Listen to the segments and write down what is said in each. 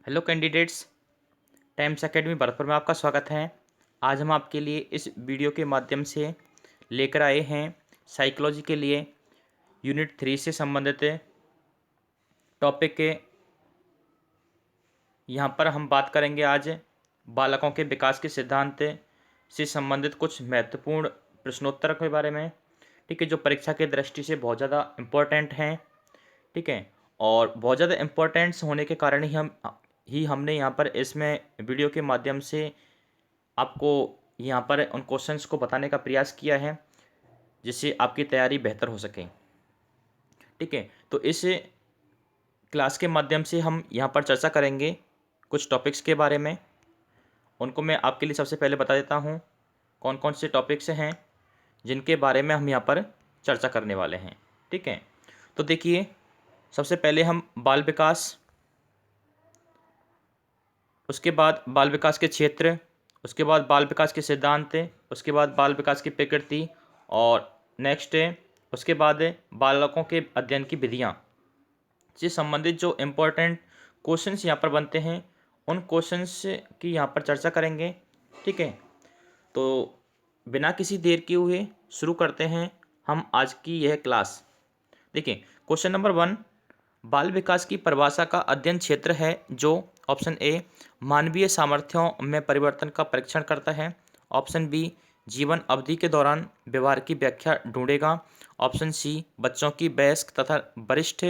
Hello candidates. Times academy Bharatpur में आपका स्वागत है। आज हम आपके लिए इस वीडियो के माध्यम से लेकर आए हैं साइकोलॉजी के लिए यूनिट 3 से संबंधित टॉपिक के। यहाँ पर हम बात करेंगे आज बालकों के विकास के सिद्धांत से संबंधित कुछ महत्वपूर्ण प्रश्नोत्तर के बारे में। ठीक है, जो परीक्षा के दृष्टि से बहुत ज़्यादा इम्पोर्टेंट हैं। ठीक है, और बहुत ज़्यादा इम्पोर्टेंट्स होने के कारण हमने यहाँ पर इसमें वीडियो के माध्यम से आपको यहाँ पर उन क्वेश्चंस को बताने का प्रयास किया है जिससे आपकी तैयारी बेहतर हो सके। ठीक है, तो इस क्लास के माध्यम से हम यहाँ पर चर्चा करेंगे कुछ टॉपिक्स के बारे में। उनको मैं आपके लिए सबसे पहले बता देता हूँ कौन कौन से टॉपिक्स हैं जिनके बारे में हम यहाँ पर चर्चा करने वाले हैं। ठीक है, तो देखिए, सबसे पहले हम बाल विकास, उसके बाद बाल विकास के क्षेत्र, उसके बाद बाल विकास के सिद्धांत, उसके बाद बाल विकास की प्रकृति, और नेक्स्ट उसके बाद बालकों के अध्ययन की विधियाँ से संबंधित जो इम्पोर्टेंट क्वेश्चंस यहाँ पर बनते हैं उन क्वेश्चंस की यहाँ पर चर्चा करेंगे। ठीक है, तो बिना किसी देर किए हुए शुरू करते हैं हम आज की यह क्लास। देखिए, क्वेश्चन नंबर 1, बाल विकास की परिभाषा का अध्ययन क्षेत्र है जो ऑप्शन ए मानवीय सामर्थ्यों में परिवर्तन का परीक्षण करता है, ऑप्शन बी जीवन अवधि के दौरान व्यवहार की व्याख्या ढूंढेगा, ऑप्शन सी बच्चों की वयस्क तथा वरिष्ठ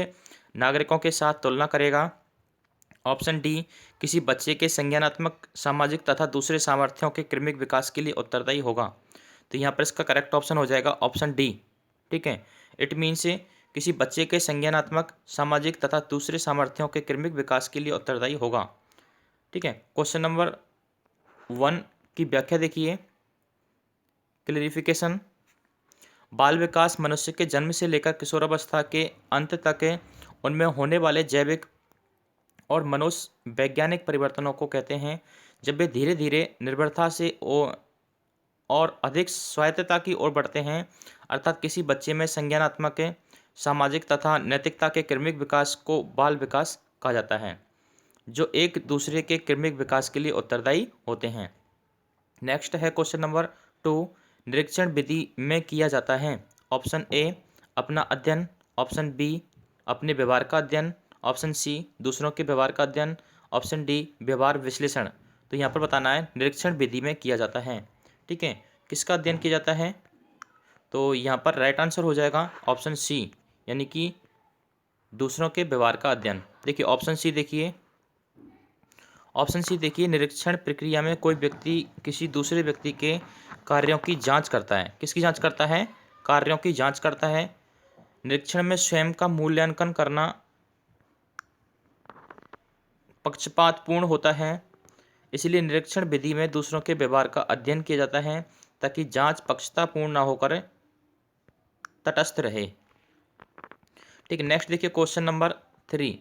नागरिकों के साथ तुलना करेगा, ऑप्शन डी किसी बच्चे के संज्ञानात्मक सामाजिक तथा दूसरे सामर्थ्यों के क्रमिक विकास के लिए उत्तरदायी होगा। तो यहाँ पर इसका करेक्ट ऑप्शन हो जाएगा ऑप्शन डी। ठीक है, इट मीन्स किसी बच्चे के संज्ञानात्मक सामाजिक तथा दूसरे सामर्थ्यों के क्रमिक विकास के लिए उत्तरदायी होगा। ठीक है, क्वेश्चन नंबर 1 की व्याख्या देखिए, क्लेरिफिकेशन। बाल विकास मनुष्य के जन्म से लेकर किशोरावस्था के अंत तक उनमें होने वाले जैविक और मनोवैज्ञानिक परिवर्तनों को कहते हैं। जब वे धीरे धीरे निर्भरता से और अधिक स्वायत्तता की ओर बढ़ते हैं, अर्थात किसी बच्चे में संज्ञानात्मक, सामाजिक तथा नैतिकता के क्रमिक विकास को बाल विकास कहा जाता है, जो एक दूसरे के क्रमिक विकास के लिए उत्तरदायी होते हैं। नेक्स्ट है क्वेश्चन नंबर 2, निरीक्षण विधि में किया जाता है। ऑप्शन ए अपना अध्ययन, ऑप्शन बी अपने व्यवहार का अध्ययन, ऑप्शन सी दूसरों के व्यवहार का अध्ययन, ऑप्शन डी व्यवहार विश्लेषण। तो यहाँ पर बताना है निरीक्षण विधि में किया जाता है। ठीक है, किसका अध्ययन किया जाता है? तो यहाँ पर राइट आंसर हो जाएगा ऑप्शन सी, यानी कि दूसरों के व्यवहार का अध्ययन। देखिए ऑप्शन सी देखिए, ऑप्शन सी देखिए, निरीक्षण प्रक्रिया में कोई व्यक्ति किसी दूसरे व्यक्ति के कार्यों की जांच करता है। किसकी जांच करता है? कार्यों की जांच करता है। निरीक्षण में स्वयं का मूल्यांकन करना पक्षपातपूर्ण होता है, इसलिए निरीक्षण विधि में दूसरों के व्यवहार का अध्ययन किया जाता है ताकि जांच पक्षतापूर्ण न होकर तटस्थ रहे। ठीक है, नेक्स्ट देखिए क्वेश्चन नंबर 3,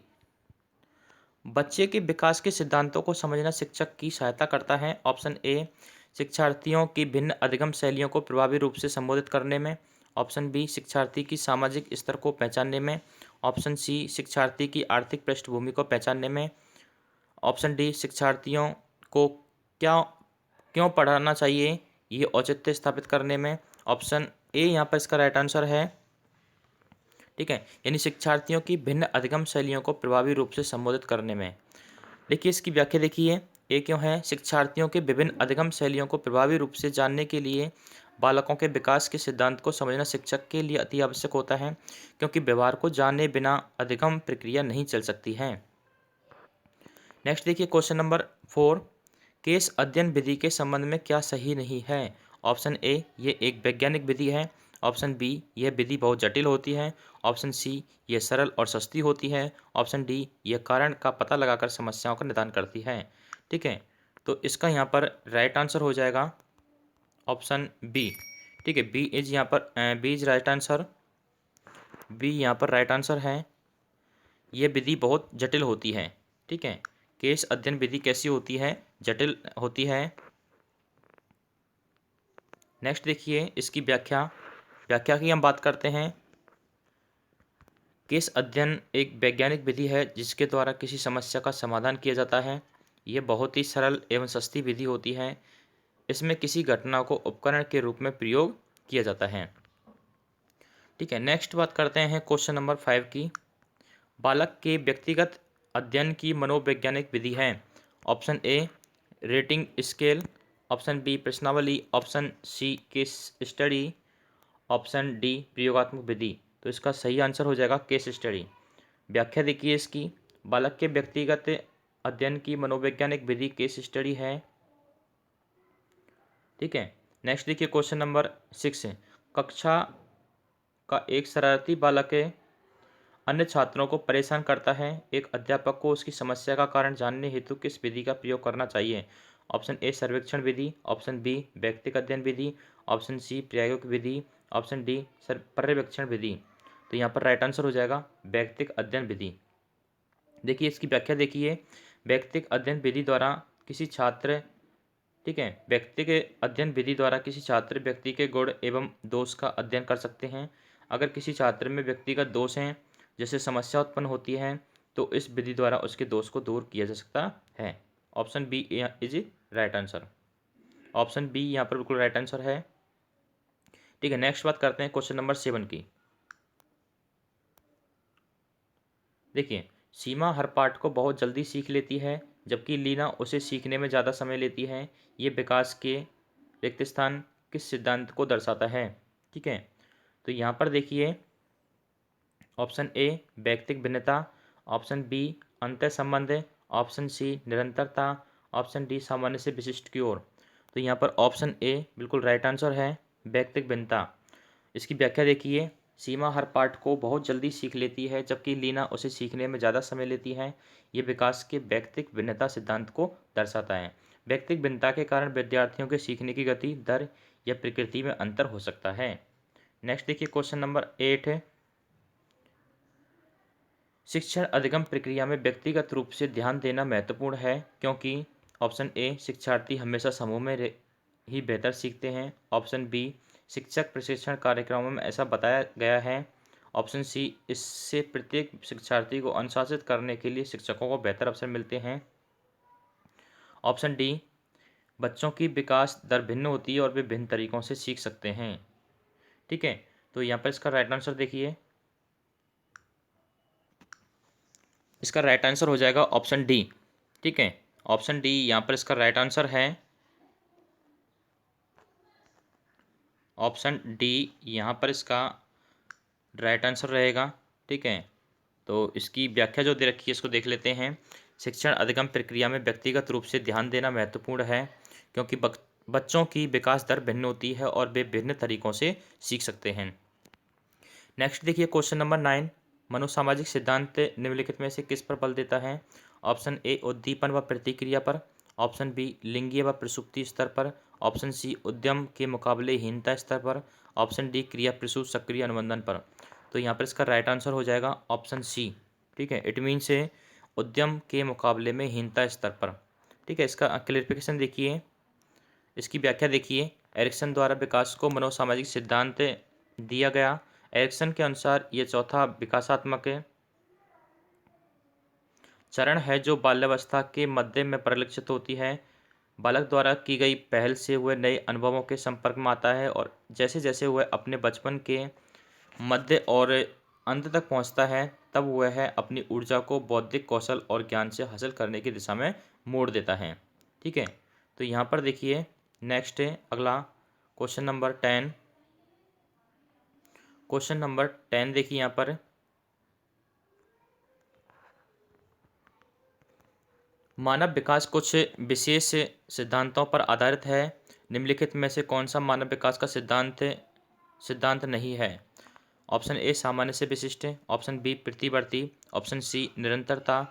बच्चे के विकास के सिद्धांतों को समझना शिक्षक की सहायता करता है। ऑप्शन ए शिक्षार्थियों की भिन्न अधिगम शैलियों को प्रभावी रूप से संबोधित करने में, ऑप्शन बी शिक्षार्थी की सामाजिक स्तर को पहचानने में, ऑप्शन सी शिक्षार्थी की आर्थिक पृष्ठभूमि को पहचानने में, ऑप्शन डी शिक्षार्थियों को क्या क्यों पढ़ाना चाहिए ये औचित्य स्थापित करने में। ऑप्शन ए यहाँ पर इसका राइट आंसर है। ठीक है, यानी शिक्षार्थियों की भिन्न अधिगम शैलियों को प्रभावी रूप से संबोधित करने में। देखिए इसकी व्याख्या देखिए, ये क्यों है? शिक्षार्थियों के विभिन्न अधिगम शैलियों को प्रभावी रूप से जानने के लिए बालकों के विकास के सिद्धांत को समझना शिक्षक के लिए अति आवश्यक होता है, क्योंकि व्यवहार को जाने बिना अधिगम प्रक्रिया नहीं चल सकती है। नेक्स्ट देखिए क्वेश्चन नंबर 4, केस अध्ययन विधि के संबंध में क्या सही नहीं है? ऑप्शन ए ये एक वैज्ञानिक विधि है, ऑप्शन बी यह विधि बहुत जटिल होती है, ऑप्शन सी यह सरल और सस्ती होती है, ऑप्शन डी यह कारण का पता लगाकर समस्याओं का निदान करती है। ठीक है, तो इसका यहाँ पर राइट आंसर हो जाएगा ऑप्शन बी। ठीक है, बी इज यहाँ पर B is right answer, B यहाँ पर राइट आंसर है। यह विधि बहुत जटिल होती है। ठीक है, केस अध्ययन विधि कैसी होती है? जटिल होती है। नेक्स्ट देखिए इसकी व्याख्या, व्याख्या की हम बात करते हैं। केस अध्ययन एक वैज्ञानिक विधि है जिसके द्वारा किसी समस्या का समाधान किया जाता है। ये बहुत ही सरल एवं सस्ती विधि होती है। इसमें किसी घटना को उपकरण के रूप में प्रयोग किया जाता है। ठीक है, नेक्स्ट बात करते हैं क्वेश्चन नंबर 5 की। बालक के व्यक्तिगत अध्ययन की मनोवैज्ञानिक विधि है। Option A rating scale, option B प्रश्नावली, option C case study, option D प्रयोगात्मक विधि। तो इसका सही आंसर हो जाएगा केस स्टडी। व्याख्या देखिए इसकी। बालक के व्यक्तिगत अध्ययन की मनोवैज्ञानिक विधि केस स्टडी है। ठीक है, नेक्स्ट देखिए क्वेश्चन नंबर 6 है। कक्षा का एक शरारती बालक अन्य छात्रों को परेशान करता है। एक अध्यापक को उसकी समस्या का कारण जानने हेतु किस विधि का प्रयोग करना चाहिए? ऑप्शन ए सर्वेक्षण विधि, ऑप्शन बी व्यक्तिगत अध्ययन विधि, ऑप्शन सी प्रायोगिक विधि, ऑप्शन डी पर्यवेक्षण विधि। तो यहाँ पर राइट आंसर हो जाएगा व्यक्तिगत अध्ययन विधि। देखिए इसकी व्याख्या देखिए। व्यक्तिगत अध्ययन विधि द्वारा किसी छात्र, ठीक है, व्यक्तिगत अध्ययन विधि द्वारा किसी छात्र व्यक्ति के गुण एवं दोष का अध्ययन कर सकते हैं। अगर किसी छात्र में व्यक्तिगत दोष हैं, जैसे समस्या उत्पन्न होती है, तो इस विधि द्वारा उसके दोष को दूर किया जा सकता है। Option B is right answer. Option B यहाँ पर बिल्कुल राइट आंसर है। ठीक है, नेक्स्ट बात करते हैं क्वेश्चन नंबर 7 की। देखिए, सीमा हर पाठ को बहुत जल्दी सीख लेती है, जबकि लीना उसे सीखने में ज़्यादा समय लेती है। ये विकास के रिक्त स्थान किस सिद्धांत को दर्शाता है? ठीक है, तो यहाँ पर देखिए ऑप्शन ए व्यक्तिक भिन्नता, ऑप्शन बी अंतर संबंध, ऑप्शन सी निरंतरता, ऑप्शन डी सामान्य से विशिष्ट की ओर। तो यहाँ पर ऑप्शन ए बिल्कुल राइट आंसर है, व्यक्तिक भिन्नता। इसकी व्याख्या देखिए। सीमा हर पाठ को बहुत जल्दी सीख लेती है, जबकि लीना उसे सीखने में ज़्यादा समय लेती है। ये विकास के व्यक्तिक भिन्नता सिद्धांत को दर्शाता है। व्यक्तिक भिन्नता के कारण विद्यार्थियों के सीखने की गति, दर या प्रकृति में अंतर हो सकता है। नेक्स्ट देखिए क्वेश्चन नंबर 8 है। शिक्षण अधिगम प्रक्रिया में व्यक्तिगत रूप से ध्यान देना महत्वपूर्ण है, क्योंकि ऑप्शन ए शिक्षार्थी हमेशा समूह में ही बेहतर सीखते हैं, ऑप्शन बी शिक्षक प्रशिक्षण कार्यक्रमों में ऐसा बताया गया है, ऑप्शन सी इससे प्रत्येक शिक्षार्थी को अनुशासित करने के लिए शिक्षकों को बेहतर अवसर मिलते हैं, ऑप्शन डी बच्चों की विकास दर भिन्न होती है और वे भिन्न तरीकों से सीख सकते हैं। ठीक है, तो यहाँ पर इसका राइट आंसर देखिए। इसका राइट आंसर हो जाएगा ऑप्शन डी। ठीक है, ऑप्शन डी यहाँ पर इसका राइट आंसर है। ऑप्शन डी यहाँ पर इसका राइट आंसर रहेगा। ठीक है, तो इसकी व्याख्या जो दे रखी है इसको देख लेते हैं। शिक्षण अधिगम प्रक्रिया में व्यक्तिगत रूप से ध्यान देना महत्वपूर्ण है, क्योंकि बच्चों की विकास दर भिन्न होती है और वे भिन्न तरीकों से सीख सकते हैं। नेक्स्ट देखिए क्वेश्चन नंबर 9। मनोसामाजिक सिद्धांत निम्नलिखित में से किस पर बल देता है? ऑप्शन ए उद्दीपन व प्रतिक्रिया पर, ऑप्शन बी लिंगीय व प्रसुप्ति स्तर पर, ऑप्शन सी उद्यम के मुकाबले हीनता स्तर पर, ऑप्शन डी क्रिया प्रसूत सक्रिय अनुबंधन पर। तो यहाँ पर इसका राइट आंसर हो जाएगा ऑप्शन सी। ठीक है, इट मीन से उद्यम के मुकाबले में हीनता स्तर पर। ठीक है, इसका क्लेरिफिकेशन देखिए। इसकी व्याख्या देखिए। एरिक्सन द्वारा विकास को मनोसामाजिक सिद्धांत दिया गया। एरिक्सन के अनुसार यह चौथा विकासात्मक चरण है जो बाल्यावस्था के मध्य में परिलक्षित होती है। बालक द्वारा की गई पहल से वह नए अनुभवों के संपर्क में आता है, और जैसे जैसे वह अपने बचपन के मध्य और अंत तक पहुंचता है, तब वह अपनी ऊर्जा को बौद्धिक कौशल और ज्ञान से हासिल करने की दिशा में मोड़ देता है। ठीक है, तो यहाँ पर देखिए नेक्स्ट है अगला क्वेश्चन नंबर 10। क्वेश्चन नंबर 10 देखिए यहाँ पर। मानव विकास कुछ विशेष सिद्धांतों पर आधारित है। निम्नलिखित में से कौन सा मानव विकास का सिद्धांत नहीं है? ऑप्शन ए सामान्य से विशिष्ट, ऑप्शन बी प्रतिवर्ती, ऑप्शन सी निरंतरता,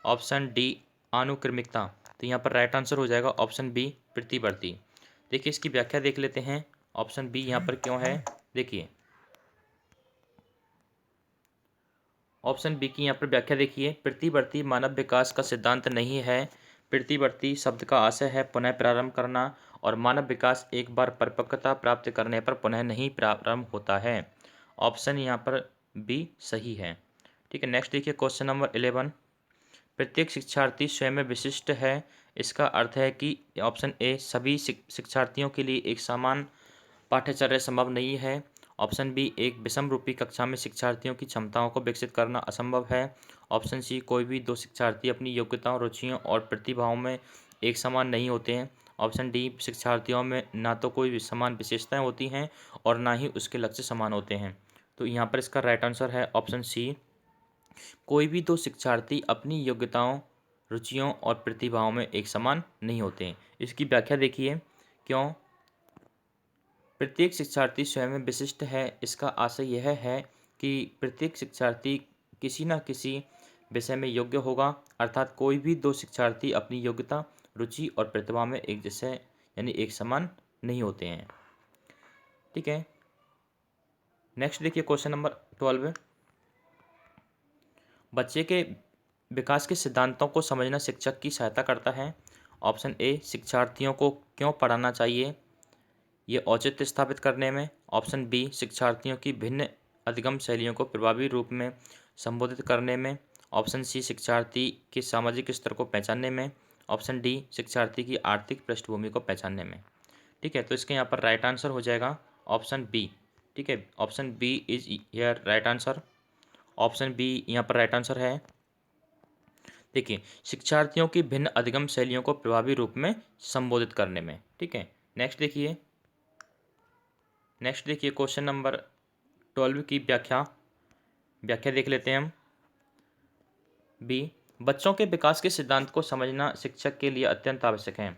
ऑप्शन डी आनुक्रमिकता। तो यहाँ पर राइट आंसर हो जाएगा ऑप्शन बी प्रतिवर्ती। देखिए इसकी व्याख्या देख लेते हैं। ऑप्शन बी यहाँ पर क्यों है, देखिए ऑप्शन बी की यहाँ पर व्याख्या देखिए। प्रतिवर्ती मानव विकास का सिद्धांत नहीं है। प्रतिवर्ती शब्द का आशय है पुनः प्रारंभ करना, और मानव विकास एक बार परिपक्वता प्राप्त करने पर पुनः नहीं प्रारंभ होता है। ऑप्शन यहाँ पर बी सही है। ठीक है, नेक्स्ट देखिए क्वेश्चन नंबर 11। प्रत्येक शिक्षार्थी स्वयं में विशिष्ट है। इसका अर्थ है कि ऑप्शन ए सभी शिक्षार्थियों के लिए एक समान पाठ्यचर्या संभव नहीं है। ऑप्शन बी एक विषम रूपी कक्षा में शिक्षार्थियों की क्षमताओं को विकसित करना असंभव है। ऑप्शन सी कोई भी दो शिक्षार्थी अपनी योग्यताओं, रुचियों और प्रतिभाओं में एक समान नहीं होते हैं। ऑप्शन डी शिक्षार्थियों में ना तो कोई समान विशेषताएं होती हैं और ना ही उसके लक्ष्य समान होते हैं। तो यहाँ पर इसका राइट आंसर है ऑप्शन सी, कोई भी दो शिक्षार्थी अपनी योग्यताओं, रुचियों और प्रतिभाओं में एक समान नहीं होते हैं। इसकी व्याख्या देखिए, क्यों प्रत्येक शिक्षार्थी स्वयं में विशिष्ट है। इसका आशय यह है कि प्रत्येक शिक्षार्थी किसी न किसी विषय में योग्य होगा, अर्थात कोई भी दो शिक्षार्थी अपनी योग्यता, रुचि और प्रतिभा में एक जैसे यानी एक समान नहीं होते हैं। ठीक है, नेक्स्ट देखिए क्वेश्चन नंबर 12। बच्चे के विकास के सिद्धांतों को समझना शिक्षक की सहायता करता है। ऑप्शन ए शिक्षार्थियों को क्यों पढ़ाना चाहिए, ये औचित्य स्थापित करने में। ऑप्शन बी शिक्षार्थियों की भिन्न अधिगम शैलियों को प्रभावी रूप में संबोधित करने में। ऑप्शन सी शिक्षार्थी के सामाजिक स्तर को पहचानने में। ऑप्शन डी शिक्षार्थी की आर्थिक पृष्ठभूमि को पहचानने में। ठीक है, तो इसके यहाँ पर राइट आंसर हो जाएगा ऑप्शन बी। ठीक है, option B is here right answer. Option B यहाँ पर राइट आंसर है। देखिए, शिक्षार्थियों की भिन्न अधिगम शैलियों को प्रभावी रूप में संबोधित करने में। ठीक है, नेक्स्ट देखिए क्वेश्चन नंबर 12 की व्याख्या देख लेते हैं हम। बी बच्चों के विकास के सिद्धांत को समझना शिक्षक के लिए अत्यंत आवश्यक है।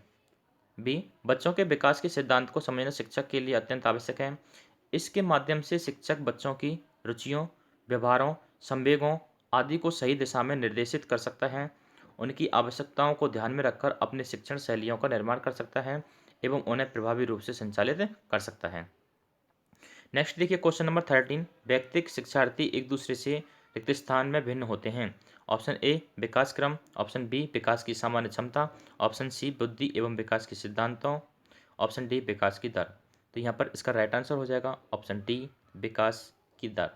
बी बच्चों के विकास के सिद्धांत को समझना शिक्षक के लिए अत्यंत आवश्यक है। इसके माध्यम से शिक्षक बच्चों की रुचियों, व्यवहारों, संवेगों आदि को सही दिशा में निर्देशित कर सकता है। उनकी आवश्यकताओं को ध्यान में रखकर अपने शिक्षण शैलियों का निर्माण कर सकता है एवं उन्हें प्रभावी रूप से संचालित कर सकता है। नेक्स्ट देखिए क्वेश्चन नंबर 13। व्यक्तिक शिक्षार्थी एक दूसरे से रिक्त स्थान में भिन्न होते हैं। ऑप्शन ए विकास क्रम। ऑप्शन बी विकास की सामान्य क्षमता। ऑप्शन सी बुद्धि एवं विकास के सिद्धांतों। ऑप्शन डी विकास की दर। तो यहाँ पर इसका राइट आंसर हो जाएगा ऑप्शन डी विकास की दर।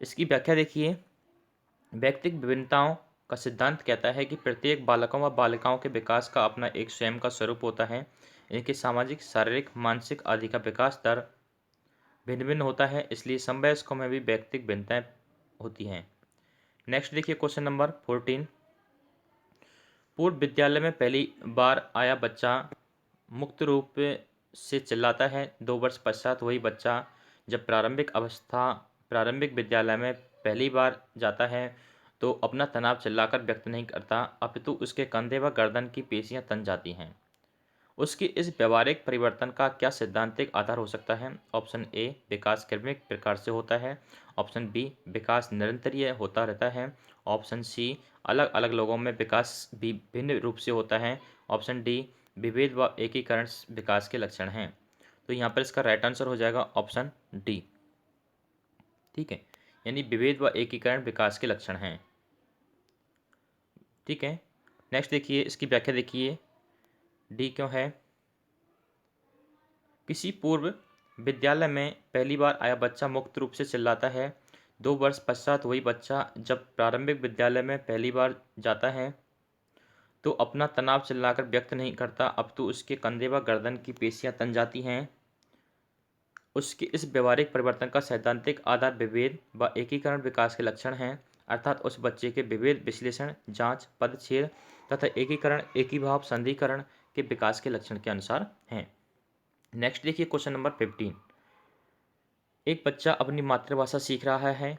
इसकी व्याख्या देखिए, व्यक्तिक विभिन्नताओं का सिद्धांत कहता है कि प्रत्येक बालकों व बालिकाओं के विकास का अपना एक स्वयं का स्वरूप होता है। इनके सामाजिक, शारीरिक, मानसिक आदि का विकास दर भिन्न भिन्न होता है, इसलिए समवयस्कों में भी व्यक्तिक भिन्नताएं होती हैं। नेक्स्ट देखिए क्वेश्चन नंबर 14। पूर्व विद्यालय में पहली बार आया बच्चा मुक्त रूप से चिल्लाता है। 2 वर्ष पश्चात वही बच्चा जब प्रारंभिक विद्यालय में पहली बार जाता है तो अपना तनाव चिल्लाकर व्यक्त नहीं करता, अपितु उसके कंधे व गर्दन की पेशियां तन जाती हैं। उसकी इस व्यवहारिक परिवर्तन का क्या सैद्धांतिक आधार हो सकता है। ऑप्शन ए विकास क्रमिक प्रकार से होता है। ऑप्शन बी विकास निरंतरीय होता रहता है। ऑप्शन सी अलग अलग लोगों में विकास भी भिन्न रूप से होता है। ऑप्शन डी विभेद व एकीकरण विकास के लक्षण हैं। तो यहाँ पर इसका राइट आंसर हो जाएगा ऑप्शन डी। ठीक है, यानी विभेद व एकीकरण विकास के लक्षण हैं। ठीक है, नेक्स्ट देखिए इसकी व्याख्या देखिए, डी क्यों है। किसी पूर्व विद्यालय में पहली बार आया बच्चा मुक्त रूप से चिल्लाता है। 2 वर्ष पश्चात वही बच्चा जब प्रारंभिक विद्यालय में पहली बार जाता है तो अपना तनाव चिल्लाकर व्यक्त नहीं करता, अब तो उसके कंधे व गर्दन की पेशियां तन जाती हैं। उसके इस व्यवहारिक परिवर्तन का सैद्धांतिक आधार विभेद व एकीकरण विकास के लक्षण हैं, अर्थात उस बच्चे के विभेद विश्लेषण, जांच, पदच्छेद तथा एकीकरण, एकीभाव, संधिकरण के विकास के लक्षण के अनुसार हैं। नेक्स्ट देखिए क्वेश्चन नंबर 15। एक बच्चा अपनी मातृभाषा सीख रहा है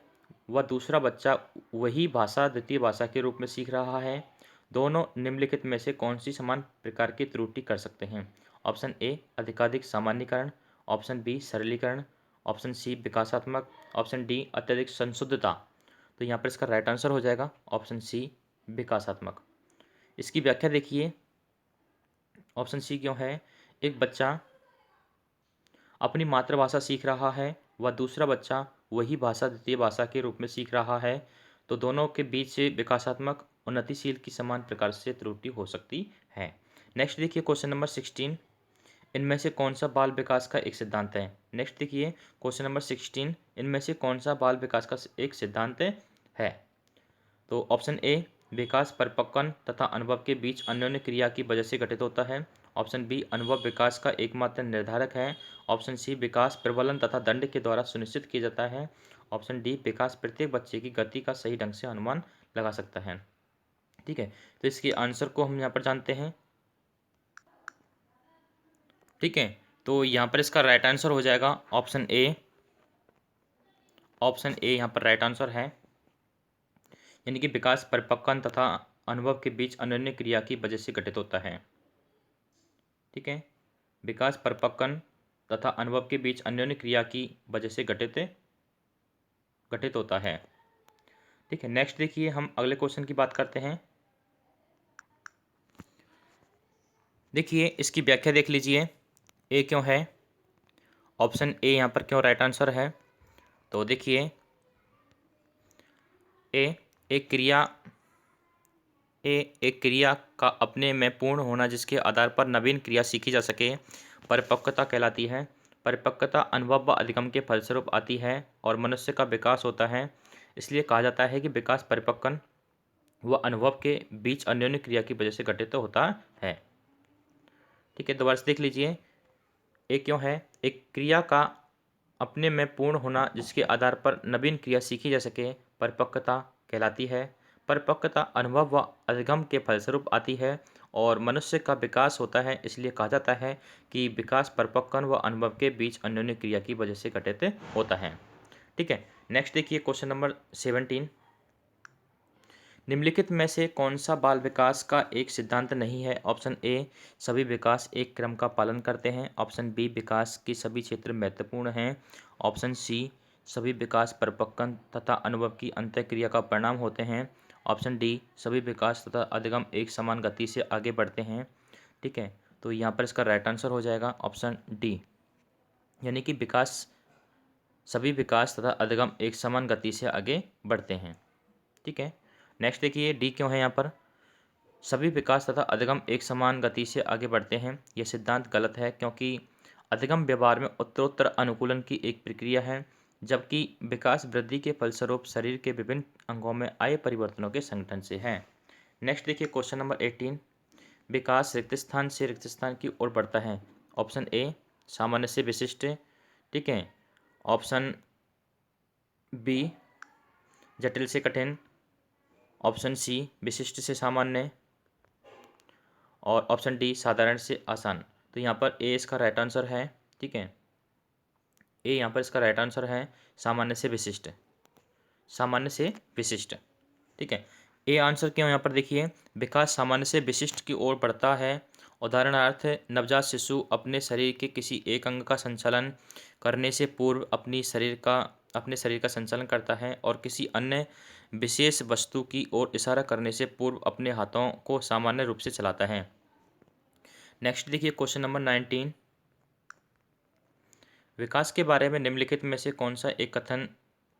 व दूसरा बच्चा वही भाषा द्वितीय भाषा के रूप में सीख रहा है। दोनों निम्नलिखित में से कौन सी समान प्रकार की त्रुटि कर सकते हैं। ऑप्शन ए अधिकाधिक सामान्यीकरण। ऑप्शन बी सरलीकरण। ऑप्शन सी विकासात्मक। ऑप्शन डी अत्यधिक संशुद्धता। तो यहाँ पर इसका राइट आंसर हो जाएगा ऑप्शन सी विकासात्मक। इसकी व्याख्या देखिए, ऑप्शन सी क्यों है। एक बच्चा अपनी मातृभाषा सीख रहा है व दूसरा बच्चा वही भाषा द्वितीय भाषा के रूप में सीख रहा है, तो दोनों के बीच से विकासात्मक उन्नतिशील की समान प्रकार से त्रुटि हो सकती है। नेक्स्ट देखिए क्वेश्चन नंबर 16। इनमें से कौन सा बाल विकास का एक सिद्धांत है। नेक्स्ट देखिए क्वेश्चन नंबर 16। इनमें से कौन सा बाल विकास का एक सिद्धांत है। तो ऑप्शन ए, विकास परिपक्वन तथा अनुभव के बीच अन्योन्य क्रिया की वजह से घटित होता है। ऑप्शन बी, अनुभव विकास का एकमात्र निर्धारक है। ऑप्शन सी, विकास प्रबलन तथा दंड के द्वारा सुनिश्चित किया जाता है। ऑप्शन डी, विकास प्रत्येक बच्चे की गति का सही ढंग से अनुमान लगा सकता है। ठीक है, तो इसके आंसर को हम यहाँ पर जानते हैं। ठीक है, तो यहाँ पर इसका राइट आंसर हो जाएगा ऑप्शन ए। ऑप्शन ए यहाँ पर राइट आंसर है, यानी कि विकास परिपक्वन तथा अनुभव के बीच अन्योन्य क्रिया की वजह से घटित होता है। ठीक है, विकास परिपक्वन तथा अनुभव के बीच अन्योन्य क्रिया की वजह से घटित होता है। ठीक है, नेक्स्ट देखिए, हम अगले क्वेश्चन की बात करते हैं। देखिए, इसकी व्याख्या देख लीजिए, ए क्यों है, ऑप्शन ए यहाँ पर क्यों राइट आंसर है। तो देखिए, एक क्रिया का अपने में पूर्ण होना जिसके आधार पर नवीन क्रिया सीखी जा सके परिपक्वता कहलाती है। परिपक्वता अनुभव व अधिगम के फलस्वरूप आती है और मनुष्य का विकास होता है। इसलिए कहा जाता है कि विकास परिपक्वन व अनुभव के बीच अन्योन्य क्रिया की वजह से घटित होता है। ठीक है, दोबारा से देख लीजिए, एक क्यों है, एक क्रिया का अपने में पूर्ण होना जिसके आधार पर नवीन क्रिया सीखी जा सके परिपक्वता कहलाती है। परिपक्वता अनुभव व अधिगम के फलस्वरूप आती है और मनुष्य का विकास होता है। इसलिए कहा जाता है कि विकास परिपक्वन व अनुभव के बीच अन्योन्य क्रिया की वजह से घटित होता है। ठीक है, नेक्स्ट देखिए क्वेश्चन नंबर 17। निम्नलिखित में से कौन सा बाल विकास का एक सिद्धांत नहीं है। ऑप्शन ए, सभी विकास एक क्रम का पालन करते हैं। ऑप्शन बी, विकास के सभी क्षेत्र महत्वपूर्ण हैं। ऑप्शन सी, सभी विकास परिपक्वन तथा अनुभव की अंतःक्रिया का परिणाम होते हैं। ऑप्शन डी, सभी विकास तथा अधिगम एक समान गति से आगे बढ़ते हैं। ठीक है, तो यहाँ पर इसका राइट आंसर हो जाएगा ऑप्शन डी, यानी कि सभी विकास तथा अधिगम एक समान गति से आगे बढ़ते हैं। ठीक है, नेक्स्ट देखिए, डी क्यों है यहाँ पर, सभी विकास तथा अधिगम एक समान गति से आगे बढ़ते हैं। यह सिद्धांत गलत है क्योंकि अधिगम व्यवहार में उत्तरोत्तर अनुकूलन की एक प्रक्रिया है, जबकि विकास वृद्धि के फलस्वरूप शरीर के विभिन्न अंगों में आए परिवर्तनों के संगठन से है। नेक्स्ट देखिए क्वेश्चन नंबर 18। विकास रिक्त स्थान से रिक्त स्थान की ओर बढ़ता है। ऑप्शन ए, सामान्य से विशिष्ट। ठीक है, ऑप्शन बी, जटिल से कठिन। ऑप्शन सी, विशिष्ट से सामान्य। और ऑप्शन डी, साधारण से आसान। तो यहाँ पर ए इसका राइट आंसर है। ठीक है, ए यहाँ पर इसका राइट आंसर है, सामान्य से विशिष्ट। सामान्य से विशिष्ट। ठीक है, ए आंसर क्यों यहाँ पर देखिए, विकास सामान्य से विशिष्ट की ओर बढ़ता है। उदाहरणार्थ, नवजात शिशु अपने शरीर के किसी एक अंग का संचालन करने से पूर्व अपने शरीर का संचालन करता है और किसी अन्य विशेष वस्तु की ओर इशारा करने से पूर्व अपने हाथों को सामान्य रूप से चलाता है। नेक्स्ट देखिए क्वेश्चन नंबर 19। विकास के बारे में निम्नलिखित में से कौन सा एक कथन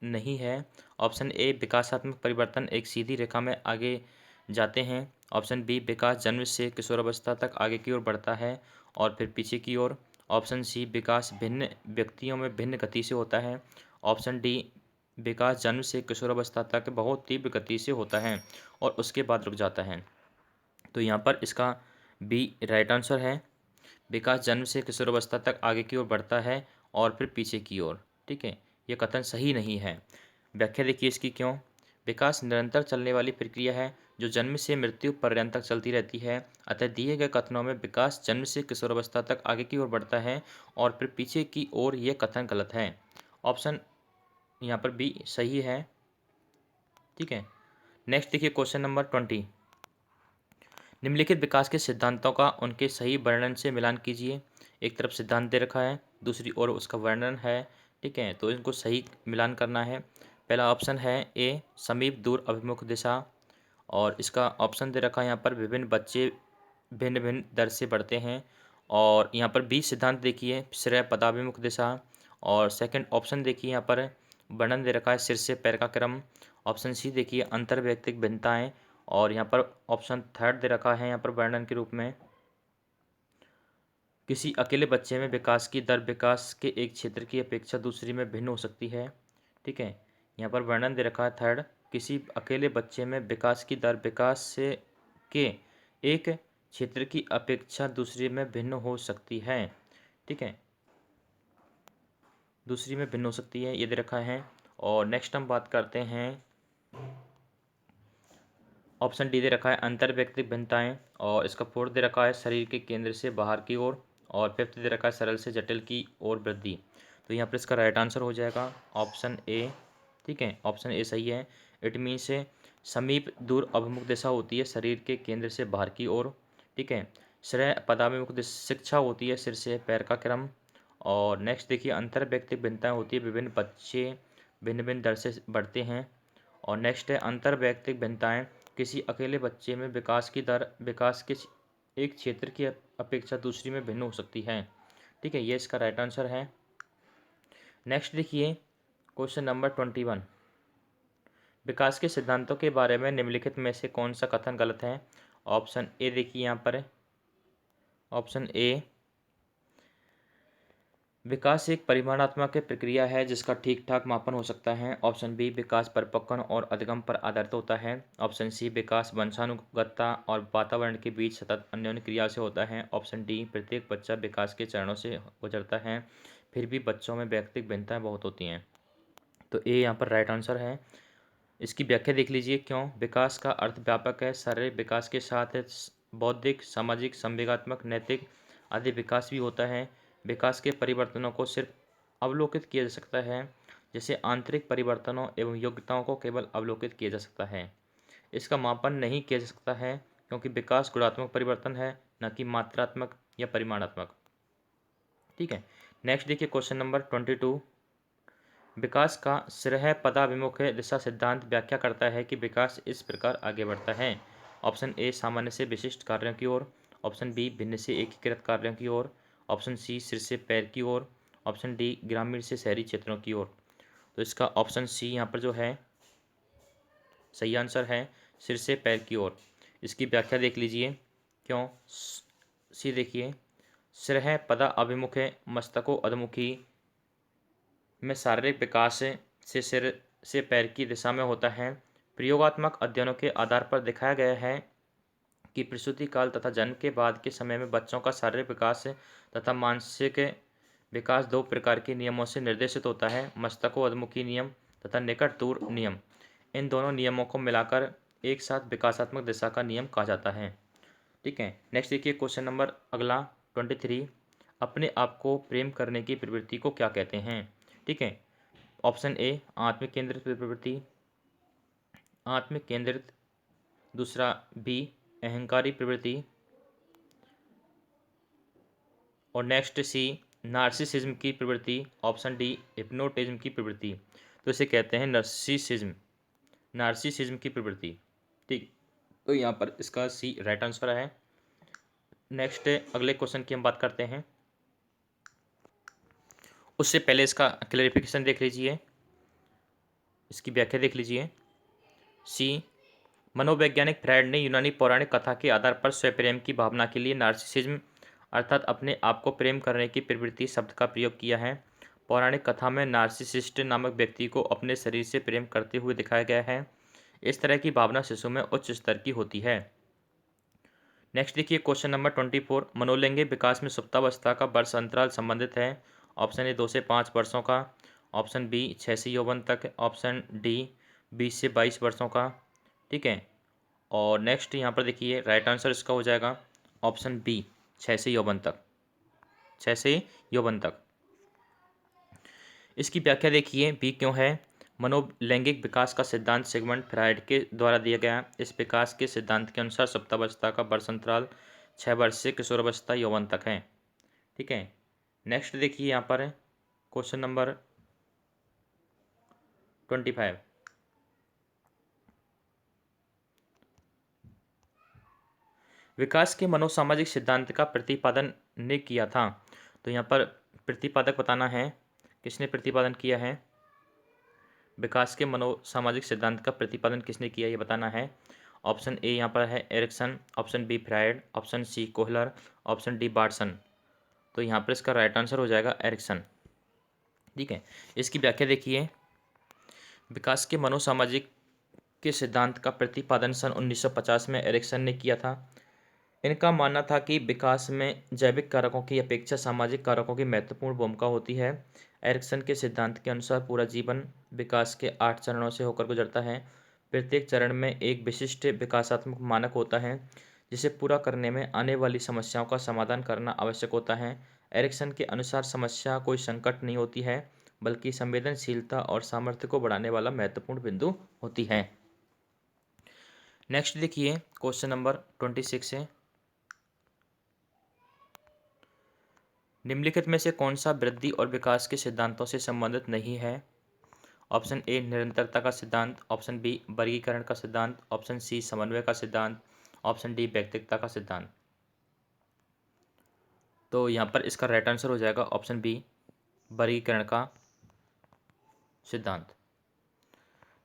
नहीं है। ऑप्शन ए, विकासात्मक परिवर्तन एक सीधी रेखा में आगे जाते हैं। ऑप्शन बी, विकास जन्म से किशोरावस्था तक आगे की ओर बढ़ता है और फिर पीछे की ओर। ऑप्शन सी, विकास भिन्न व्यक्तियों में भिन्न गति से होता है। ऑप्शन डी, विकास जन्म से किशोरावस्था तक बहुत तीव्र गति से होता है और उसके बाद रुक जाता है। तो यहाँ पर इसका बी राइट आंसर है, विकास जन्म से किशोरावस्था तक आगे की ओर बढ़ता है और फिर पीछे की ओर। ठीक है, यह कथन सही नहीं है। व्याख्या देखिए इसकी क्यों, विकास निरंतर चलने वाली प्रक्रिया है जो जन्म से मृत्यु पर्यंत तक चलती रहती है। अतः दिए गए कथनों में विकास जन्म से किशोरावस्था तक आगे की ओर बढ़ता है और फिर पीछे की ओर, यह कथन गलत है। ऑप्शन यहाँ पर बी सही है। ठीक है, नेक्स्ट देखिए क्वेश्चन नंबर 20। निम्नलिखित विकास के सिद्धांतों का उनके सही वर्णन से मिलान कीजिए। एक तरफ सिद्धांत दे रखा है, दूसरी ओर उसका वर्णन है। ठीक है, तो इनको सही मिलान करना है। पहला ऑप्शन है ए, समीप दूर अभिमुख दिशा, और इसका ऑप्शन दे रखा है यहाँ पर विभिन्न बच्चे भिन्न भिन्न दर से बढ़ते हैं। और यहाँ पर बी सिद्धांत देखिए, श्रेय पदाभिमुख दिशा। और सेकंड ऑप्शन देखिए, यहाँ पर वर्णन दे रखा है सिर से पैर का क्रम। ऑप्शन सी देखिए, अंतर वैयक्तिक भिन्नताएं। और यहाँ पर ऑप्शन थर्ड दे रखा है यहाँ पर वर्णन के रूप में, किसी अकेले बच्चे में विकास की दर विकास के एक क्षेत्र की अपेक्षा दूसरी में भिन्न हो सकती है। ठीक है, यहाँ पर वर्णन दे रखा है थर्ड, किसी अकेले बच्चे में विकास की दर विकास से के एक क्षेत्र की अपेक्षा दूसरे में भिन्न हो सकती है। ठीक है, दूसरी में भिन्न हो सकती है, ये दे रखा है। और नेक्स्ट हम बात करते हैं, ऑप्शन डी दे रखा है अंतर व्यक्तिक भिन्नताएं, और इसका फोर्थ दे रखा है शरीर के केंद्र से बाहर की ओर, और फिफ्थ दे रखा है सरल से जटिल की ओर वृद्धि। तो यहाँ पर इसका राइट आंसर हो जाएगा ऑप्शन ए। ठीक है, ऑप्शन ए सही है। इट मीन से समीप दूर अभिमुख दिशा होती है शरीर के केंद्र से बाहर की ओर। ठीक है, श्रेय पदाभिमुख शिक्षा होती है सिर से पैर का क्रम। और नेक्स्ट देखिए, अंतर व्यक्तिक भिन्नताएं होती है विभिन्न बच्चे भिन्न भिन्न दर से बढ़ते हैं। और नेक्स्ट है अंतर व्यक्तिक भिन्नताएं किसी अकेले बच्चे में विकास की दर विकास के एक क्षेत्र की अपेक्षा दूसरी में भिन्न हो सकती है। ठीक है, ये इसका राइट आंसर है। नेक्स्ट देखिए क्वेश्चन नंबर 21, विकास के सिद्धांतों के बारे में निम्नलिखित में से कौन सा कथन गलत है। ऑप्शन ए देखिए यहाँ पर, ऑप्शन ए, विकास एक परिमाणात्मक प्रक्रिया है जिसका ठीक ठाक मापन हो सकता है। ऑप्शन बी, विकास परिपक्वन और अधिगम पर आधारित होता है। ऑप्शन सी, विकास वंशानुगतता और वातावरण के बीच सतत अन्योन्य क्रिया से होता है। ऑप्शन डी, प्रत्येक बच्चा विकास के चरणों से गुजरता है फिर भी बच्चों में व्यक्तिगत भिन्नताएं बहुत होती हैं। तो ए यहाँ पर राइट आंसर है। इसकी व्याख्या देख लीजिए, क्यों विकास का अर्थ व्यापक है, शारीरिक विकास के साथ बौद्धिक, सामाजिक, संवेगात्मक, नैतिक आदि विकास भी होता है। विकास के परिवर्तनों को सिर्फ अवलोकित किया जा सकता है, जैसे आंतरिक परिवर्तनों एवं योग्यताओं को केवल अवलोकित किया जा सकता है। इसका मापन नहीं किया जा सकता है क्योंकि विकास गुणात्मक परिवर्तन है, न कि मात्रात्मक या परिमाणात्मक। ठीक है, नेक्स्ट देखिए क्वेश्चन नंबर 22, विकास का श्रेय पदाभिमुख दिशा सिद्धांत व्याख्या करता है कि विकास इस प्रकार आगे बढ़ता है। ऑप्शन ए, सामान्य से विशिष्ट कार्यों की ओर। ऑप्शन बी, भिन्न से एकीकृत कार्यों की ओर। ऑप्शन सी, सिर से पैर की ओर। ऑप्शन डी, ग्रामीण से शहरी क्षेत्रों की ओर। तो इसका ऑप्शन सी यहाँ पर जो है सही आंसर है, सिर से पैर की ओर। इसकी व्याख्या देख लीजिए, क्यों सी देखिए, श्रेय पदा अभिमुख मस्तको अधमुखी में शारीरिक विकास से सिर से पैर की दिशा में होता है। प्रयोगात्मक अध्ययनों के आधार पर दिखाया गया है कि प्रसूति काल तथा जन्म के बाद के समय में बच्चों का शारीरिक विकास तथा मानसिक विकास दो प्रकार के नियमों से निर्देशित होता है, मस्तको अधमुखी नियम तथा निकट दूर नियम। इन दोनों नियमों को मिलाकर एक साथ विकासात्मक दिशा का नियम कहा जाता है। ठीक है, नेक्स्ट देखिए क्वेश्चन नंबर अगला 23, अपने आप को प्रेम करने की प्रवृत्ति को क्या कहते हैं। ठीक है, ऑप्शन ए, आत्म केंद्रित प्रवृत्ति, आत्म केंद्रित। दूसरा बी, अहंकारी प्रवृत्ति। और नेक्स्ट सी, नार्सिसिज्म की प्रवृत्ति। ऑप्शन डी, हिप्नोटिज्म की प्रवृत्ति। तो इसे कहते हैं नार्सिसिज्म, नार्सिसिज्म की प्रवृत्ति। ठीक, तो यहाँ पर इसका सी राइट आंसर है। नेक्स्ट अगले क्वेश्चन की हम बात करते हैं, उससे पहले इसका क्लैरिफिकेशन देख लीजिए, इसकी व्याख्या देख लीजिए। सी, मनोवैज्ञानिक फ्रायड ने यूनानी पौराणिक कथा के आधार पर स्वप्रेम की भावना के लिए नार्सिसिज्म अर्थात अपने आप को प्रेम करने की प्रवृत्ति शब्द का प्रयोग किया है। पौराणिक कथा में नार्सिसिस्ट नामक व्यक्ति को अपने शरीर से प्रेम करते हुए दिखाया गया है। इस तरह की भावना शिशु में उच्च स्तर की होती है। नेक्स्ट देखिए क्वेश्चन नंबर 24, मनोलैंगिक विकास में सुप्तावस्था का वर्ष अंतराल संबंधित है। ऑप्शन ए, 2 से 5 वर्षों का। ऑप्शन बी, 6 से यौवन तक। ऑप्शन डी, 20 से 22 वर्षों का। ठीक है, और नेक्स्ट यहाँ पर देखिए राइट आंसर इसका हो जाएगा ऑप्शन बी, 6 से यौवन तक, 6 से यौवन तक। इसकी व्याख्या देखिए, बी क्यों है, मनोलैंगिक विकास का सिद्धांत सिगमंड फ्रायड के द्वारा दिया गया। इस विकास के सिद्धांत के अनुसार सुप्तावस्था का वर्ष अंतराल 6 वर्ष से किशोरावस्था यौवन तक है। ठीक है, नेक्स्ट देखिए यहाँ पर क्वेश्चन नंबर 25, विकास के मनोसामाजिक सिद्धांत का प्रतिपादन ने किया था। तो यहाँ पर प्रतिपादक बताना है, किसने प्रतिपादन किया है, विकास के मनोसामाजिक सिद्धांत का प्रतिपादन किसने किया ये बताना है। ऑप्शन ए यहाँ पर है Erikson, option B Freud, option C Kohler, option D बार्सन। तो यहाँ पर इसका राइट आंसर हो जाएगा एरिक्सन। ठीक है, इसकी व्याख्या देखिए, विकास के मनोसामाजिक के सिद्धांत का प्रतिपादन सन 1950 में एरिक्सन ने किया था। इनका मानना था कि विकास में जैविक कारकों की अपेक्षा सामाजिक कारकों की महत्वपूर्ण भूमिका होती है। एरिक्सन के सिद्धांत के अनुसार पूरा जीवन विकास के 8 चरणों से होकर गुजरता है। प्रत्येक चरण में एक विशिष्ट विकासात्मक मानक होता है जिसे पूरा करने में आने वाली समस्याओं का समाधान करना आवश्यक होता है। एरिक्सन के अनुसार समस्या कोई संकट नहीं होती है, बल्कि संवेदनशीलता और सामर्थ्य को बढ़ाने वाला महत्वपूर्ण बिंदु होती है। नेक्स्ट देखिए, क्वेश्चन नंबर 26 है, निम्नलिखित में से कौन सा वृद्धि और विकास के सिद्धांतों से संबंधित नहीं है? ऑप्शन ए निरंतरता का सिद्धांत, ऑप्शन बी वर्गीकरण का सिद्धांत, ऑप्शन सी समन्वय का सिद्धांत, ऑप्शन डी व्यक्तिकता का सिद्धांत। तो यहाँ पर इसका राइट आंसर हो जाएगा ऑप्शन बी वर्गीकरण का सिद्धांत।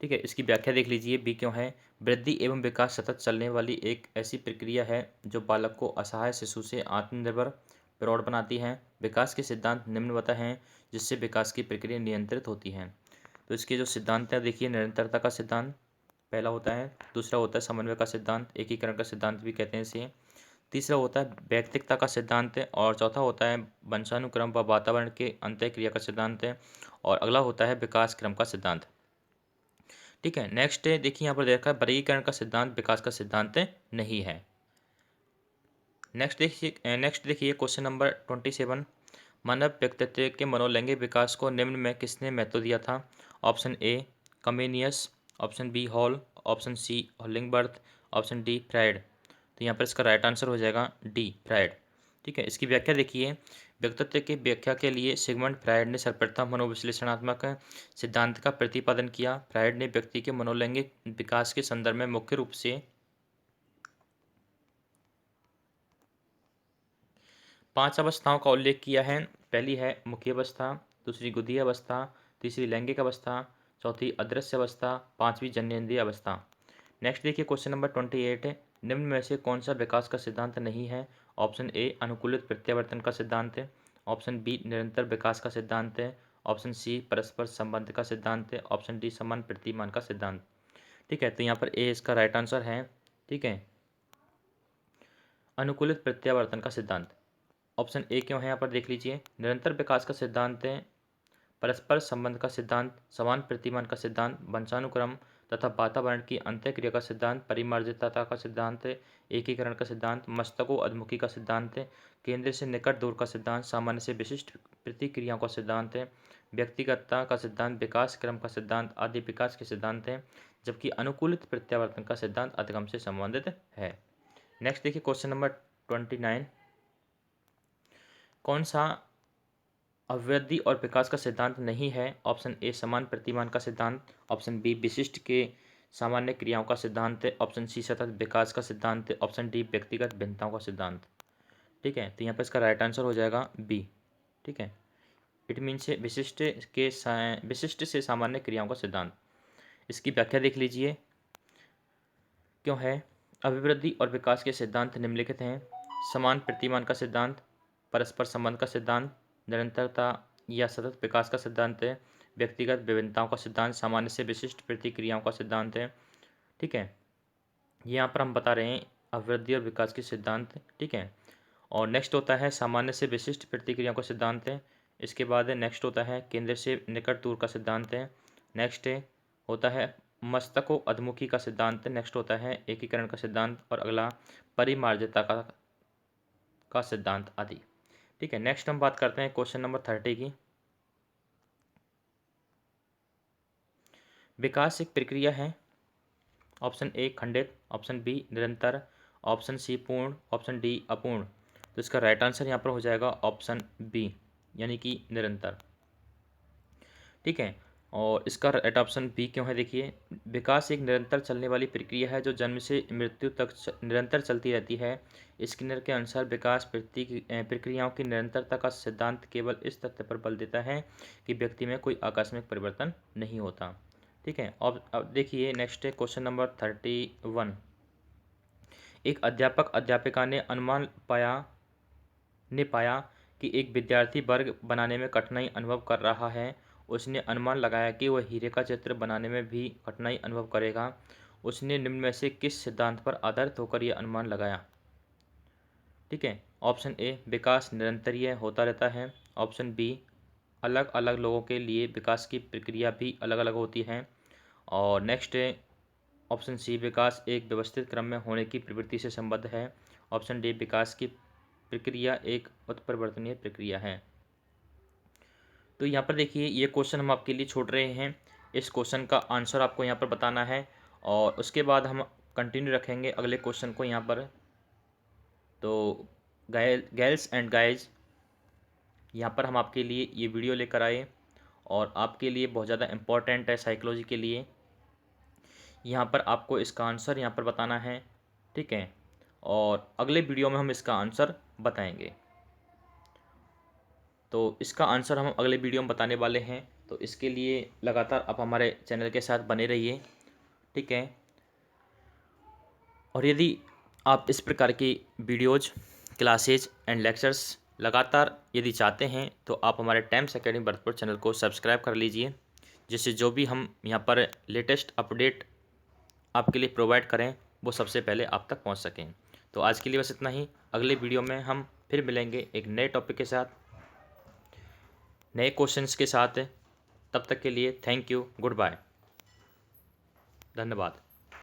ठीक है, इसकी व्याख्या देख लीजिए, बी क्यों है। वृद्धि एवं विकास सतत चलने वाली एक ऐसी प्रक्रिया है जो बालक को असहाय शिशु से आत्मनिर्भर प्रौढ़ बनाती है। विकास के सिद्धांत निम्नवत हैं जिससे विकास की प्रक्रिया नियंत्रित होती है। तो इसके जो सिद्धांत हैं देखिए, निरंतरता का सिद्धांत पहला होता है, दूसरा होता है समन्वय का सिद्धांत, एकीकरण का सिद्धांत भी कहते हैं इसे, तीसरा होता है व्यक्तिकता का सिद्धांत है, और चौथा होता है वंशानुक्रम व वातावरण के अंतःक्रिया का सिद्धांत है, और अगला होता है विकास क्रम का सिद्धांत। ठीक है, नेक्स्ट देखिए, यहाँ पर देखा है वर्गीकरण का सिद्धांत विकास का सिद्धांत नहीं है। नेक्स्ट देखिए क्वेश्चन नंबर 27, मानव व्यक्तित्व के मनोलैंगिक विकास को निम्न में किसने महत्व दिया था? Option A Comenius, option B Hall, option C Hollingworth, option D Freud. तो यहाँ पर इसका राइट आंसर हो जाएगा डी फ्राइड। ठीक है, इसकी व्याख्या देखिए, व्यक्तित्व की व्याख्या के लिए सिगमंड फ्राइड ने सर्वप्रथम मनोविश्लेषणात्मक सिद्धांत का प्रतिपादन किया। फ्राइड ने व्यक्ति के मनोलैंगिक विकास के संदर्भ में मुख्य रूप से 5 अवस्थाओं का उल्लेख किया है। पहली है मुखी अवस्था, दूसरी गुदी अवस्था, तीसरी लैंगिक अवस्था, चौथी अदृश्य अवस्था, पांचवी जन्नेंद्रिय अवस्था। नेक्स्ट देखिए क्वेश्चन नंबर 28 है, निम्न में से कौन सा विकास का सिद्धांत नहीं है? ऑप्शन ए अनुकूलित प्रत्यावर्तन का सिद्धांत है, ऑप्शन बी निरंतर विकास का सिद्धांत है, ऑप्शन सी परस्पर संबंध का सिद्धांत है, ऑप्शन डी समान प्रतिमान का सिद्धांत। ठीक है, तो यहाँ पर ए इसका राइट आंसर है। ठीक है, अनुकूलित प्रत्यावर्तन का सिद्धांत। ऑप्शन ए क्यों है यहाँ पर देख लीजिए, निरंतर विकास का सिद्धांत है, परस्पर संबंध का सिद्धांत, समान प्रतिमान का सिद्धांत, वंशानुक्रम तथा वातावरण की अंतःक्रिया का सिद्धांत, परिमार्जितता का सिद्धांत, एकीकरण का सिद्धांत, मस्तको अधमुखी का सिद्धांत, केंद्र से निकट दूर का सिद्धांत, सामान्य से विशिष्ट प्रतिक्रियाओं का सिद्धांत, व्यक्तिगतता का सिद्धांत, विकास क्रम का सिद्धांत आदि विकास के सिद्धांत हैं, जबकि अनुकूलित प्रत्यावर्तन का सिद्धांत अधिगम से संबंधित है। नेक्स्ट देखिए क्वेश्चन नंबर 29, कौन सा अवृद्धि और विकास का सिद्धांत नहीं है? ऑप्शन ए समान प्रतिमान का सिद्धांत, ऑप्शन बी विशिष्ट के सामान्य क्रियाओं का सिद्धांत, ऑप्शन सी सतत विकास का सिद्धांत, ऑप्शन डी व्यक्तिगत भिन्नताओं का सिद्धांत। ठीक है, तो यहाँ पर इसका राइट आंसर हो जाएगा बी। ठीक है, इट मीन्स विशिष्ट से सामान्य क्रियाओं का सिद्धांत। इसकी व्याख्या देख लीजिए, क्यों है। अभिवृद्धि और विकास के सिद्धांत निम्नलिखित हैं, समान प्रतिमान का सिद्धांत, परस्पर संबंध का सिद्धांत, निरंतरता या सतत विकास का सिद्धांत है, व्यक्तिगत विभिन्नताओं का सिद्धांत, सामान्य से विशिष्ट प्रतिक्रियाओं का सिद्धांत है। ठीक है, यहाँ पर हम बता रहे हैं अभिवृद्धि और विकास के सिद्धांत। ठीक है, और नेक्स्ट होता है सामान्य से विशिष्ट प्रतिक्रियाओं का सिद्धांत है। इसके बाद नेक्स्ट होता है केंद्र से निकट दूर का सिद्धांत है। नेक्स्ट होता है मस्तको अधमुखी का सिद्धांत। नेक्स्ट होता है एकीकरण का सिद्धांत, और अगला परिमार्जितता का सिद्धांत आदि। ठीक है, नेक्स्ट हम बात करते हैं क्वेश्चन नंबर 30 की। विकास एक प्रक्रिया है। ऑप्शन ए खंडित, ऑप्शन बी निरंतर, ऑप्शन सी पूर्ण, ऑप्शन डी अपूर्ण। तो इसका राइट आंसर यहाँ पर हो जाएगा ऑप्शन बी, यानी कि निरंतर। ठीक है, और इसका राइट ऑप्शन बी क्यों है देखिए, विकास एक निरंतर चलने वाली प्रक्रिया है जो जन्म से मृत्यु तक निरंतर चलती रहती है। स्किनर के अनुसार विकास प्रक्रियाओं की निरंतरता का सिद्धांत केवल इस तथ्य पर बल देता है कि व्यक्ति में कोई आकस्मिक परिवर्तन नहीं होता। ठीक है, अब देखिए नेक्स्ट है क्वेश्चन नंबर 31, एक अध्यापक अध्यापिका ने पाया कि एक विद्यार्थी वर्ग बनाने में कठिनाई अनुभव कर रहा है। उसने अनुमान लगाया कि वह हीरे का चित्र बनाने में भी कठिनाई अनुभव करेगा। उसने निम्न में से किस सिद्धांत पर आधारित होकर यह अनुमान लगाया? ठीक है, ऑप्शन ए, विकास निरंतरीय होता रहता है। ऑप्शन बी, अलग अलग लोगों के लिए विकास की प्रक्रिया भी अलग अलग होती है। और नेक्स्ट है ऑप्शन सी, विकास एक व्यवस्थित क्रम में होने की प्रवृत्ति से संबद्ध है। ऑप्शन डी, विकास की प्रक्रिया एक उत्परिवर्तनीय प्रक्रिया है। तो यहाँ पर देखिए, ये क्वेश्चन हम आपके लिए छोड़ रहे हैं। इस क्वेश्चन का आंसर आपको यहाँ पर बताना है और उसके बाद हम कंटिन्यू रखेंगे अगले क्वेश्चन को यहाँ पर। तो गर्ल्स एंड गाइज, यहाँ पर हम आपके लिए ये वीडियो लेकर आए और आपके लिए बहुत ज़्यादा इम्पोर्टेंट है साइकोलॉजी के लिए। यहाँ पर आपको इसका आंसर यहाँ पर बताना है, ठीक है, और अगले वीडियो में हम इसका आंसर बताएंगे। तो इसका आंसर हम अगले वीडियो में बताने वाले हैं, तो इसके लिए लगातार आप हमारे चैनल के साथ बने रहिए, ठीक है। और यदि आप इस प्रकार की वीडियोज़, क्लासेज एंड लेक्चर्स लगातार यदि चाहते हैं तो आप हमारे टाइम्स एकेडमी भरतपुर चैनल को सब्सक्राइब कर लीजिए, जिससे जो भी हम यहाँ पर लेटेस्ट अपडेट आपके लिए प्रोवाइड करें वो सबसे पहले आप तक पहुँच सकें। तो आज के लिए बस इतना ही। अगले वीडियो में हम फिर मिलेंगे एक नए टॉपिक के साथ, नए क्वेश्चंस के साथ। तब तक के लिए थैंक यू, गुड बाय, धन्यवाद।